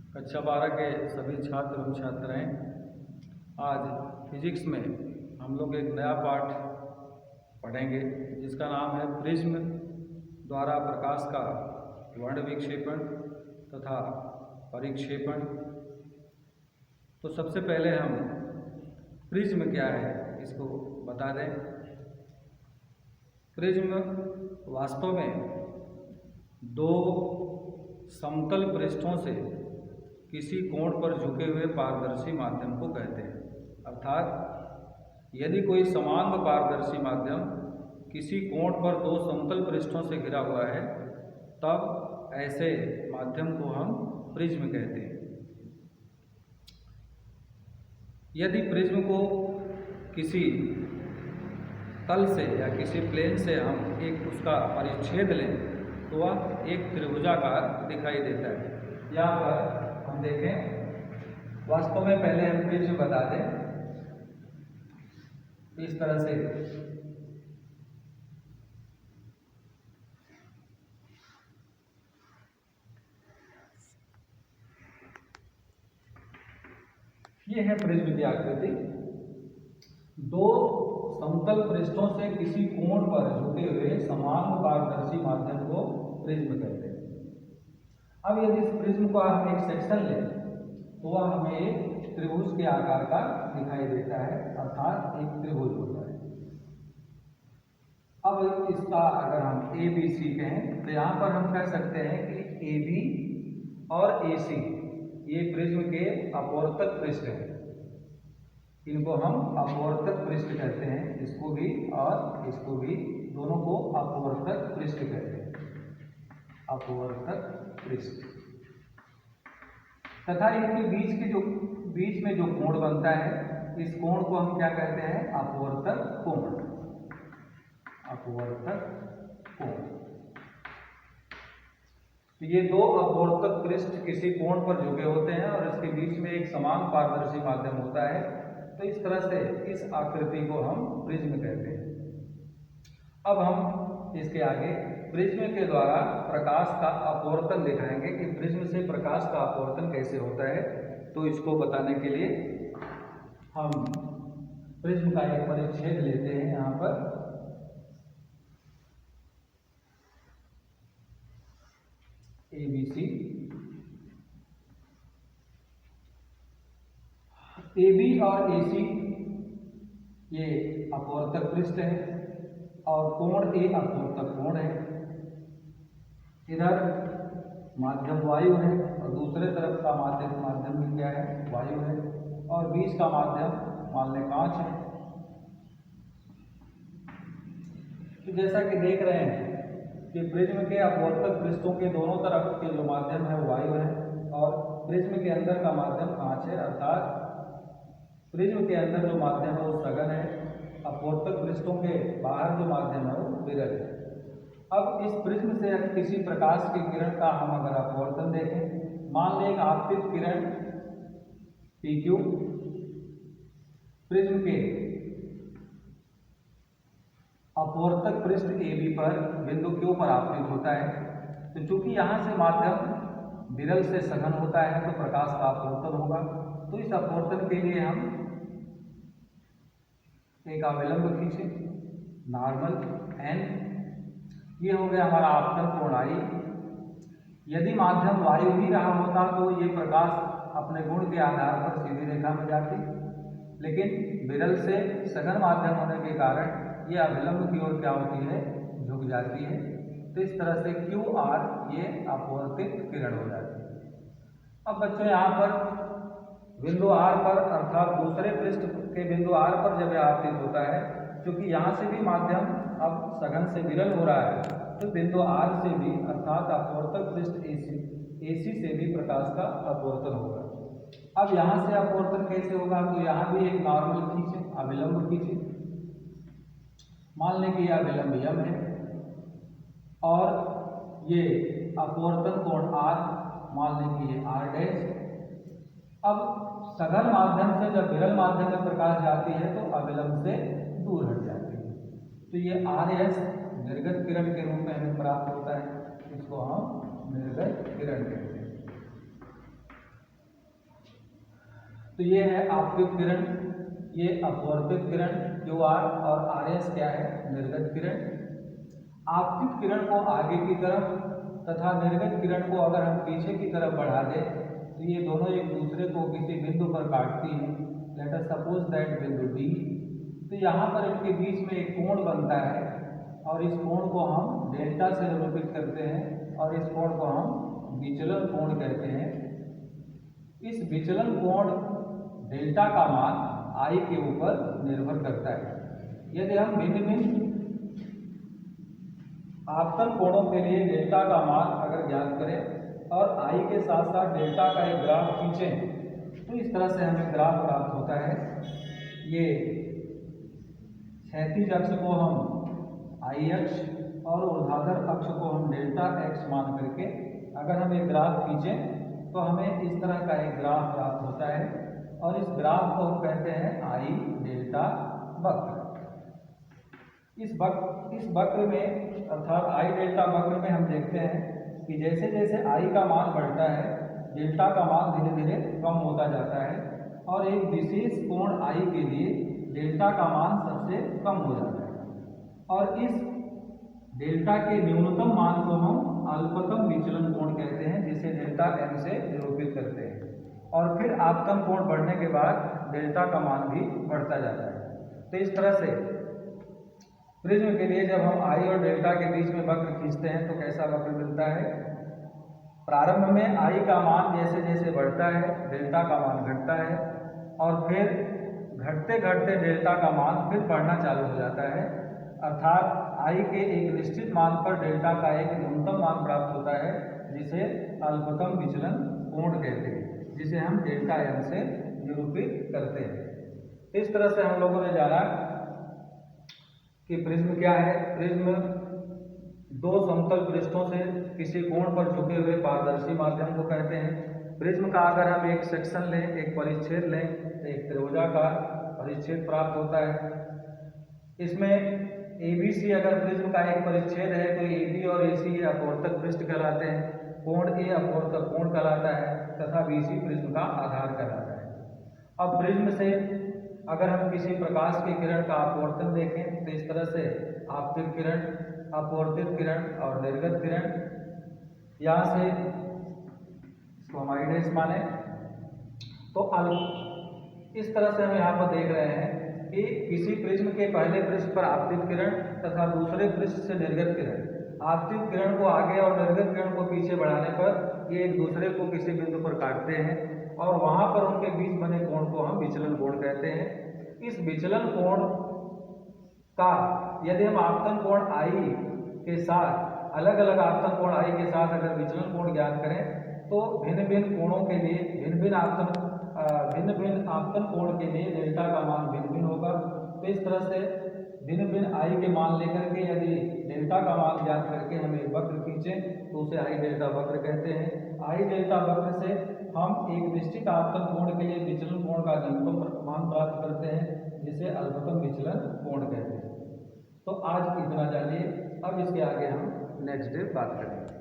कक्षा 12 के सभी छात्र एवं छात्राएं, आज फिजिक्स में हम लोग एक नया पाठ पढ़ेंगे जिसका नाम है प्रिज्म द्वारा प्रकाश का वर्ण विक्षेपण तथा परिक्षेपण। तो सबसे पहले हम प्रिज्म क्या है इसको बता दें। प्रिज्म वास्तव में दो समतल पृष्ठों से किसी कोण पर झुके हुए पारदर्शी माध्यम को कहते हैं। अर्थात यदि कोई समान पारदर्शी माध्यम किसी कोण पर दो समतल पृष्ठों से घिरा हुआ है तब ऐसे माध्यम को हम प्रिज्म कहते हैं। यदि प्रिज्म को किसी तल से या किसी प्लेन से हम एक उसका परिच्छेद लें तो वह एक त्रिभुजाकार दिखाई देता है। यहाँ पर हम देखें, वास्तव में पहले हम प्रिज्म बता दें। इस तरह से ये है प्रिज्म की आकृति। दो समतल पृष्ठों से किसी कोण पर झुके हुए समान पारदर्शी माध्यम को प्रिज्म कहते हैं। अब यदि इस प्रिज्म को हम एक सेक्शन लें तो वह हमें एक त्रिभुज के आकार का दिखाई देता है, अर्थात एक त्रिभुज होता है। अब इसका अगर हम ए बी सी कहें तो यहाँ पर हम कह सकते हैं कि ए बी और ए सी ये प्रिज्म के अपवर्तक पृष्ठ हैं। इनको हम अपवर्तक पृष्ठ कहते हैं, इसको भी और इसको भी, दोनों को अपवर्तक पृष्ठ कहते हैं, अपवर्तक पृष्ठ। तथा इनके बीच में जो कोण बनता है, इस कोण को हम क्या कहते हैं? अपवर्तक कोण, अपवर्तक कोण। तो ये दो अपवर्तक पृष्ठ किसी कोण पर झुके होते हैं और इसके बीच में एक समान पारदर्शी माध्यम होता है। तो इस तरह से इस आकृति को हम प्रिज्म कहते हैं। अब हम इसके आगे प्रिज्म के द्वारा प्रकाश का अपवर्तन दिखाएंगे कि प्रिज्म से प्रकाश का अपवर्तन कैसे होता है। तो इसको बताने के लिए हम प्रिज्म का एक परिच्छेद लेते हैं। यहाँ पर ABC, AB और AC ये अपवर्तक पृष्ठ है और कोण A अपवर्तक कोण है। इधर माध्यम वायु है और दूसरे तरफ का माध्यम भी क्या है? वायु है। और बीच का माध्यम मान लें कांच है। तो जैसा कि देख रहे हैं कि प्रिज्म के अपवर्तक पृष्ठों के दोनों तरफ के जो माध्यम है वो वायु है और प्रिज्म के अंदर का माध्यम कांच है, अर्थात प्रिज्म के अंदर जो माध्यम है वो सघन है, अपवर्तक पृष्ठों के बाहर जो माध्यम है वो विरल है। अब इस प्रिज्म से किसी प्रकाश की किरण का हम अगर अपवर्तन देखें, मान लें एक आपतित किरण PQ प्रिज्म के अपवर्तक पृष्ठ AB पर बिंदु Q पर आपतित होता है। तो चूंकि यहाँ से माध्यम विरल से सघन होता है तो प्रकाश का अपवर्तन होगा। तो इस अपवर्तन के लिए हम एक अविलंब खींचे, नॉर्मल n। ये हो गया हमारा आपतन कोण I। यदि माध्यम वायु ही रहा होता तो ये प्रकाश अपने गुण के आधार पर सीधी रेखा में जाती, लेकिन विरल से सघन माध्यम होने के कारण ये अविलंब की ओर क्या होती है? झुक जाती है। तो इस तरह से QR ये अपवर्तित किरण हो जाती है। अब बच्चों यहाँ पर बिंदु R पर, अर्थात दूसरे पृष्ठ के बिंदु R पर जब यह आपतित होता है, क्योंकि यहाँ से भी माध्यम अब सघन से विरल हो रहा है, तो बिंदु R से भी, अर्थात अपवर्तक पृष्ठ AC से भी प्रकाश का अपवर्तन होगा। अब यहाँ से अपवर्तन कैसे होगा? तो यहाँ भी एक नॉर्मल खींचे, अविलंब खींचे। मान लें कि यह अविलंब M है और ये अपवर्तन कोण R, मान लें कि ये R'। अब सघन माध्यम से जब विरल माध्यम में प्रकाश जाती है तो अविलंब से दूर हट जाती है। तो ये RS निर्गत किरण के रूप में हमें प्राप्त होता है, इसको हम निर्गत किरण कहते हैं। तो ये है आपतित किरण, ये अपवर्तित किरण QR, और RS क्या है, निर्गत किरण। आपतित किरण को आगे की तरफ तथा निर्गत किरण को अगर हम पीछे की तरफ बढ़ा दें तो ये दोनों एक दूसरे को किसी बिंदु पर काटती हैं। लेट अस सपोज दैट बिंदु D। तो यहाँ पर इनके बीच में एक कोण बनता है और इस कोण को हम डेल्टा से निरूपित करते हैं और इस कोण को हम विचलन कोण कहते हैं। इस विचलन कोण डेल्टा का मान I के ऊपर निर्भर करता है। यदि हम भिन्न भिन्न आपतन कोणों के लिए डेल्टा का मान अगर ज्ञात करें और I के साथ साथ डेल्टा का एक ग्राफ खींचें तो इस तरह से हमें ग्राफ प्राप्त होता है। ये क्षैतिज अक्ष को हम I अक्ष और ऊर्ध्वाधर अक्ष को हम डेल्टा x मान करके अगर हम एक ग्राफ खींचें तो हमें इस तरह का एक ग्राफ प्राप्त होता है और इस ग्राफ को हम कहते हैं I डेल्टा वक्र। इस वक्र में अर्थात I डेल्टा वक्र में हम देखते हैं कि जैसे जैसे I का मान बढ़ता है डेल्टा का मान धीरे धीरे कम होता जाता है और एक विशेष कोण I के लिए डेल्टा का मान सबसे कम हो जाता है और इस डेल्टा के न्यूनतम मान को हम अल्पतम विचलन कोण कहते हैं, जिसे डेल्टा M से निरूपित करते हैं। और फिर आपतन कोण बढ़ने के बाद डेल्टा का मान भी बढ़ता जाता है। तो इस तरह से प्रिज्म के लिए जब हम I और डेल्टा के बीच में वक्र खींचते हैं तो कैसा वक्र मिलता है। प्रारंभ में I का मान जैसे जैसे बढ़ता है डेल्टा का मान घटता है और फिर घटते घटते डेल्टा का मान फिर बढ़ना चालू हो जाता है। अर्थात I के एक निश्चित मान पर डेल्टा का एक न्यूनतम मान प्राप्त होता है जिसे अल्पतम विचलन कोण कहते हैं, जिसे हम डेल्टा M से निरूपित करते हैं। इस तरह से हम लोगों ने जाना कि प्रिज्म क्या है। प्रिज्म दो समतल पृष्ठों से किसी कोण पर झुके हुए पारदर्शी माध्यम को कहते हैं। प्रिज्म का अगर हम एक सेक्शन लें, एक परिच्छेद लें, एक त्रिभुजाकार परिच्छेद प्राप्त होता है। इसमें ABC अगर प्रिज्म का एक परिच्छेद है तो AB और AC अपवर्तक पृष्ठ कहलाते हैं, कोण A अपवर्तक कोण कहलाता है तथा BC प्रिज्म का आधार कहलाता है। अब प्रिज्म से अगर हम किसी प्रकाश की किरण का अपवर्तन देखें तो इस तरह से आपतित किरण, अपवर्तित किरण और निर्गत किरण, यहाँ से इसको हम I' माने तो इस तरह से हम यहाँ पर देख रहे हैं कि किसी प्रिज्म के पहले पृष्ठ पर आपतित किरण तथा दूसरे पृष्ठ से निर्गत किरण, आपतित किरण को आगे और निर्गत किरण को पीछे बढ़ाने पर ये एक दूसरे को किसी बिंदु पर काटते हैं और वहां पर उनके बीच बने कोण को हम विचलन कोण कहते हैं। इस विचलन कोण का यदि हम आपतन कोण I के साथ अलग अलग आपतन कोण I के साथ अगर विचलन कोण ज्ञात करें तो भिन्न भिन्न कोणों के लिए भिन्न भिन्न आपतन कोण के लिए डेल्टा का मान भिन्न भिन्न होगा। तो इस तरह से भिन्न भिन्न I के मान लेकर के यदि डेल्टा का मान ज्ञात करके हम एक वक्र खींचें तो उसे I डेल्टा वक्र कहते हैं। I डेल्टा वक्र से हम एक निश्चित आपतन कोण के लिए विचलन कोण का न्यूनतम मान प्राप्त करते हैं जिसे अल्पतम विचलन कोण कहते हैं। तो आज इतना जानिए, अब इसके आगे हम नेक्स्ट डे बात करेंगे।